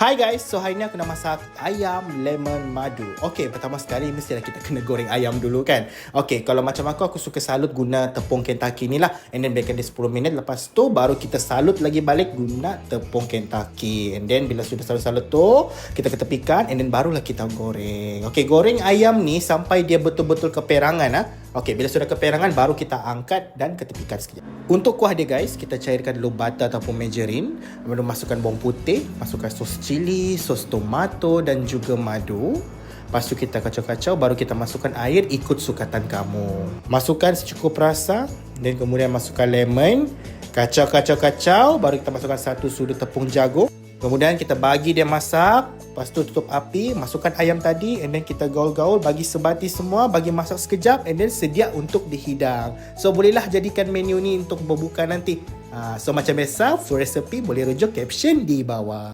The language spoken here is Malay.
Hai guys, so hari ni aku nak masak ayam lemon madu. Okey, pertama sekali mestilah kita kena goreng ayam dulu kan. Okey, kalau macam aku suka salut guna tepung Kentucky ni lah. And then biarkan dia 10 minit. Lepas tu baru kita salut lagi balik guna tepung Kentucky. And then bila sudah salut-salut tu, kita ketepikan and then barulah kita goreng. Okey, goreng ayam ni sampai dia betul-betul keperangan. Okey, bila sudah keperangan baru kita angkat dan ketepikan sekejap. Untuk kuah dia guys, kita cairkan dulu butter ataupun margarine. Lalu masukkan bawang putih, masukkan sos cili, sos tomato dan juga madu. Lepas tu kita kacau-kacau, baru kita masukkan air ikut sukatan kamu. Masukkan secukup rasa dan kemudian masukkan lemon. Kacau-kacau-kacau, baru kita masukkan 1 sudu tepung jagung. Kemudian kita bagi dia masak. Lepas tu tutup api, masukkan ayam tadi and then kita gaul-gaul, bagi sebati semua, bagi masak sekejap and then sedia untuk dihidang. So bolehlah jadikan menu ni untuk berbuka nanti. So macam biasa, full recipe boleh rujuk caption di bawah.